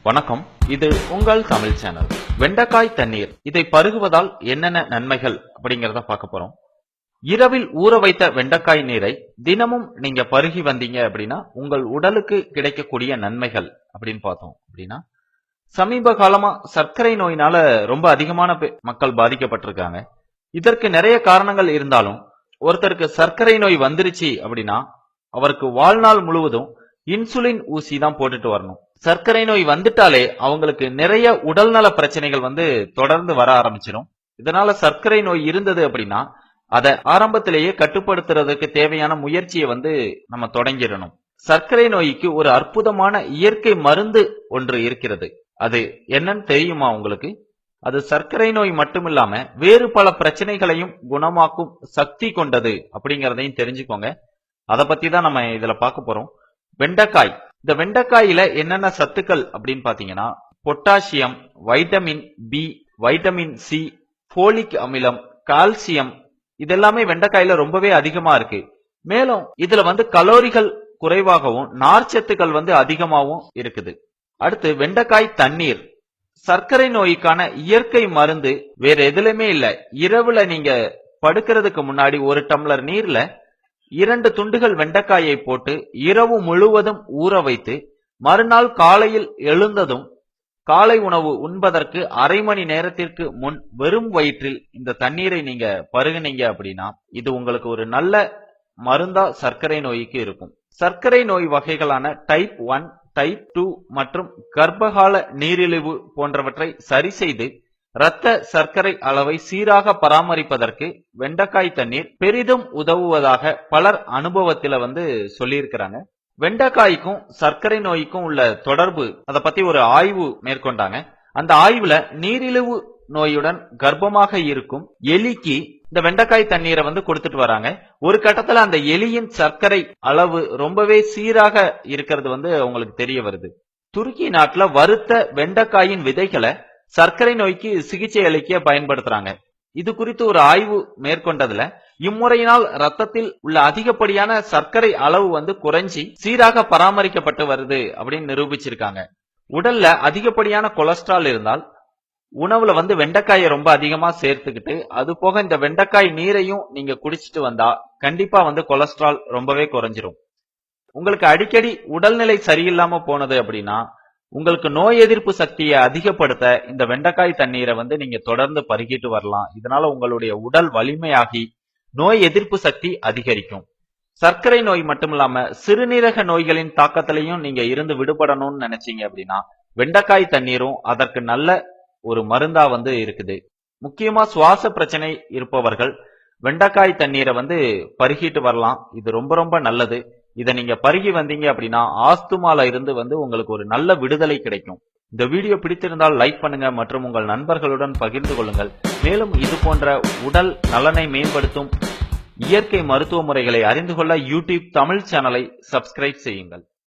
வணக்கம், இது உங்கள் தமிழ் சேனல். வெண்டைக்காய் தண்ணீர் இதை பருகுவதால் என்னென்ன நன்மைகள் அப்படிங்கறத பார்க்க போறோம். இரவில் ஊற வைத்த வெண்டைக்காய் நீரை தினமும் நீங்க பருகி வந்தீங்க அப்படின்னா உங்கள் உடலுக்கு கிடைக்கக்கூடிய நன்மைகள் அப்படின்னு பார்த்தோம் அப்படின்னா, சமீப காலமா சர்க்கரை நோயினால ரொம்ப அதிகமான மக்கள் பாதிக்கப்பட்டிருக்காங்க. இதற்கு நிறைய காரணங்கள் இருந்தாலும் ஒருத்தருக்கு சர்க்கரை நோய் வந்துருச்சு அப்படின்னா அவருக்கு வாழ்நாள் முழுவதும் இன்சுலின் ஊசி தான் போட்டுட்டு வரணும். சர்க்கரை நோய் வந்துட்டாலே அவங்களுக்கு நிறைய உடல்நல பிரச்சனைகள் தொடர்ந்து வர ஆரம்பிச்சிடும். இதனால சர்க்கரை நோய் இருந்தது அப்படின்னா அதை ஆரம்பத்திலேயே கட்டுப்படுத்துறதுக்கு தேவையான முயற்சியை நம்ம தொடங்கிடணும். சர்க்கரை நோய்க்கு ஒரு அற்புதமான இயற்கை மருந்து ஒன்று இருக்கிறது. அது என்னன்னு தெரியுமா உங்களுக்கு? அது சர்க்கரை நோய் மட்டுமில்லாம வேறு பல பிரச்சனைகளையும் குணமாக்கும் சக்தி கொண்டது அப்படிங்கறதையும் தெரிஞ்சுக்கோங்க. அதை பத்தி தான் நம்ம இதுல பார்க்க போறோம். வெண்டைக்காய். இந்த வெண்டைக்காயில என்னென்ன சத்துக்கள் அப்படின்னு பாத்தீங்கன்னா, potassium, vitamin B, vitamin C, folic அமிலம், கால்சியம் இதெல்லாமே வெண்டைக்காயில ரொம்பவே அதிகமா இருக்கு. மேலும் இதுல கலோரிகள் குறைவாகவும் நார்ச்சத்துக்கள் அதிகமாகவும் இருக்குது. அடுத்து வெண்டைக்காய் தண்ணீர். சர்க்கரை நோய்க்கான இயற்கை மருந்து வேற எதுலயுமே இல்ல. இரவுல நீங்க படுக்கிறதுக்கு முன்னாடி ஒரு டம்ளர் நீர்ல 2 துண்டுகள் வெண்டைக்காயை போட்டு இரவு முழுவதும் ஊற வைத்து மறுநாள் காலையில் எழுந்ததும் காலை உணவு உண்பதற்கு அரை மணி நேரத்திற்கு முன் வெறும் வயிற்றில் இந்த தண்ணீரை நீங்க பருகுனீங்க அப்படின்னா இது உங்களுக்கு ஒரு நல்ல மருந்தா சர்க்கரை நோய்க்கு இருக்கும். சர்க்கரை நோய் வகைகளான டைப் 1, டைப் 2 மற்றும் கர்ப்பகால நீரிழிவு போன்றவற்றை சரி செய்து இரத்த சர்க்கரை அளவை சீராக பராமரிப்பதற்கு வெண்டைக்காய் தண்ணீர் பெரிதும் உதவுவதாக பலர் அனுபவத்தில சொல்லியிருக்கிறாங்க. வெண்டைக்காய்க்கும் சர்க்கரை நோய்க்கும் உள்ள தொடர்பு அதை பத்தி ஒரு ஆய்வு மேற்கொண்டாங்க. அந்த ஆய்வுல நீரிழிவு நோயுடன் கர்ப்பமாக இருக்கும் எலிக்கு இந்த வெண்டைக்காய் தண்ணீரை கொடுத்துட்டு வராங்க. ஒரு கட்டத்துல அந்த எலியின் சர்க்கரை அளவு ரொம்பவே சீராக இருக்கிறது உங்களுக்கு தெரிய வருது. துருக்கி நாட்டுல வறுத்த வெண்டைக்காயின் விதைகளை சர்க்கரை நோய்க்கு சிகிச்சை அளிக்க பயன்படுத்துறாங்க. இது குறித்து ஒரு ஆய்வு மேற்கொண்டதுல இம்முறையினால் ரத்தத்தில் உள்ள அதிகப்படியான சர்க்கரை அளவு குறைஞ்சி சீராக பராமரிக்கப்பட்டு வருது அப்படின்னு நிரூபிச்சிருக்காங்க. உடல்ல அதிகப்படியான கொலஸ்ட்ரால் இருந்தால் உணவுல வெண்டைக்காயை ரொம்ப அதிகமா சேர்த்துக்கிட்டு அது போக இந்த வெண்டைக்காய் நீரையும் நீங்க குடிச்சிட்டு வந்தா கண்டிப்பா கொலஸ்ட்ரால் ரொம்பவே குறைஞ்சிரும். உங்களுக்கு அடிக்கடி உடல்நிலை சரியில்லாம போனது அப்படின்னா உங்களுக்கு நோய் எதிர்ப்பு சக்தியை அதிகப்படுத்த இந்த வெண்டைக்காய் தண்ணீரை நீங்க தொடர்ந்து பருகிட்டு வரலாம். இதனால உங்களுடைய உடல் வலிமையாகி நோய் எதிர்ப்பு சக்தி அதிகரிக்கும். சர்க்கரை நோய் மட்டுமில்லாம சிறுநீரக நோய்களின் தாக்கத்திலையும் நீங்க இருந்து விடுபடணும்னு நினைச்சீங்க அப்படின்னா வெண்டைக்காய் தண்ணீரும் அதற்கு நல்ல ஒரு மருந்தா இருக்குது. முக்கியமா சுவாச பிரச்சனை இருப்பவர்கள் வெண்டைக்காய் தண்ணீரை பருகிட்டு வரலாம். இது ரொம்ப ரொம்ப நல்லது. இதை நீங்க பருகி வந்தீங்க அப்படின்னா ஆஸ்துமால இருந்து உங்களுக்கு ஒரு நல்ல விடுதலை கிடைக்கும். இந்த வீடியோ பிடித்திருந்தால் லைக் பண்ணுங்க மற்றும் உங்கள் நண்பர்களுடன் பகிர்ந்து கொள்ளுங்கள். மேலும் இது போன்ற உடல் நலனை மேம்படுத்தும் இயற்கை மருத்துவ முறைகளை அறிந்து கொள்ள யூடியூப் தமிழ் சேனலை சப்ஸ்கிரைப் செய்யுங்கள்.